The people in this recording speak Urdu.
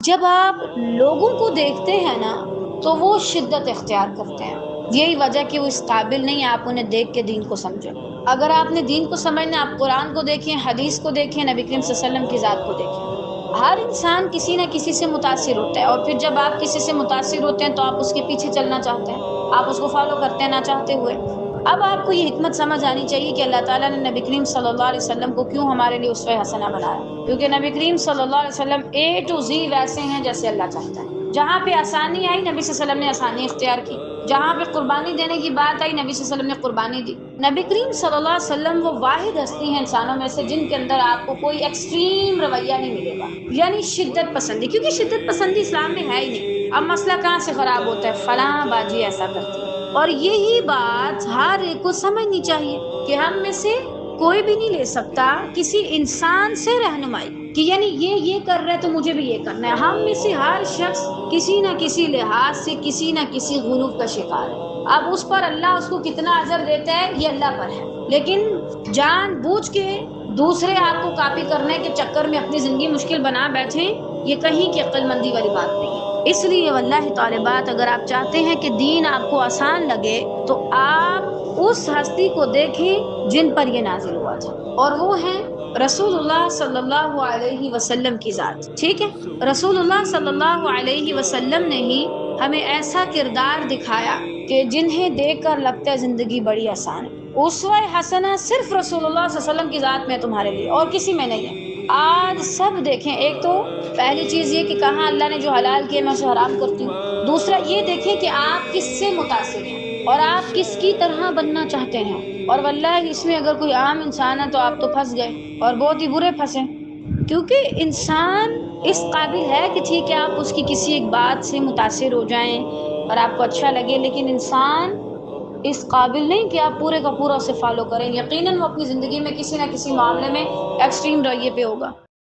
جب آپ لوگوں کو دیکھتے ہیں نا تو وہ شدت اختیار کرتے ہیں، یہی وجہ کہ وہ اس قابل نہیں آپ انہیں دیکھ کے دین کو سمجھیں۔ اگر آپ نے دین کو سمجھنا، آپ قرآن کو دیکھیں، حدیث کو دیکھیں، نبی کریم صلی اللہ علیہ وسلم کی ذات کو دیکھیں۔ ہر انسان کسی نہ کسی سے متاثر ہوتا ہے، اور پھر جب آپ کسی سے متاثر ہوتے ہیں تو آپ اس کے پیچھے چلنا چاہتے ہیں، آپ اس کو فالو کرتے ہیں نہ چاہتے ہوئے۔ اب آپ کو یہ حکمت سمجھ آنی چاہیے کہ اللہ تعالیٰ نے نبی کریم صلی اللہ علیہ وسلم کو کیوں ہمارے لیے اسوہ حسنہ بنایا، کیونکہ نبی کریم صلی اللہ علیہ وسلم A to Z ویسے ہیں جیسے اللہ چاہتا ہے۔ جہاں پہ آسانی آئی نبی صلی اللہ علیہ وسلم نے آسانی اختیار کی، جہاں پہ قربانی دینے کی بات آئی نبی صلی اللہ علیہ وسلم نے قربانی دی۔ نبی کریم صلی اللہ علیہ وسلم وہ واحد ہستی ہیں انسانوں میں سے جن کے اندر آپ کو کوئی ایکسٹریم رویہ نہیں ملے گا، یعنی شدت پسندی، کیونکہ شدت پسندی اسلام میں ہے ہی نہیں۔ اب مسئلہ کہاں سے خراب ہوتا ہے؟ فلاں باجی ایسا کرتی ہے، اور یہی بات ہر ایک کو سمجھنی چاہیے کہ ہم میں سے کوئی بھی نہیں لے سکتا کسی انسان سے رہنمائی کہ یعنی یہ کر رہا ہے تو مجھے بھی یہ کرنا ہے۔ ہم میں سے ہر شخص کسی نہ کسی لحاظ سے کسی نہ کسی غلو کا شکار ہے۔ اب اس پر اللہ اس کو کتنا اجر دیتا ہے یہ اللہ پر ہے، لیکن جان بوجھ کے دوسرے آپ کو کاپی کرنے کے چکر میں اپنی زندگی مشکل بنا بیٹھیں، یہ کہیں کی عقل مندی والی بات نہیں ہے۔ اس لیے واللہ تعالی بات، اگر آپ چاہتے ہیں کہ دین آپ کو آسان لگے تو آپ اس ہستی کو دیکھیں جن پر یہ نازل ہوا تھا، اور وہ ہیں رسول اللہ صلی اللہ علیہ وسلم کی ذات۔ ٹھیک ہے، رسول اللہ صلی اللہ علیہ وسلم نے ہی ہمیں ایسا کردار دکھایا کہ جنہیں دیکھ کر لگتا ہے زندگی بڑی آسان ہے۔ اسوہ حسنہ صرف رسول اللہ صلی اللہ علیہ وسلم کی ذات میں تمہارے لیے، اور کسی میں نہیں ہے۔ آج سب دیکھیں، ایک تو پہلی چیز یہ کہ کہاں اللہ نے جو حلال کیا میں اسے حرام کرتی ہوں، دوسرا یہ دیکھیں کہ آپ کس سے متاثر ہیں اور آپ کس کی طرح بننا چاہتے ہیں، اور واللہ اس میں اگر کوئی عام انسان ہے تو آپ تو پھنس گئے، اور بہت ہی برے پھنسے، کیونکہ انسان اس قابل ہے کہ ٹھیک ہے آپ اس کی کسی ایک بات سے متاثر ہو جائیں اور آپ کو اچھا لگے، لیکن انسان اس قابل نہیں کہ آپ پورے کا پورا اسے فالو کریں۔ یقیناً وہ اپنی زندگی میں کسی نہ کسی معاملے میں ایکسٹریم رویے پہ ہوگا۔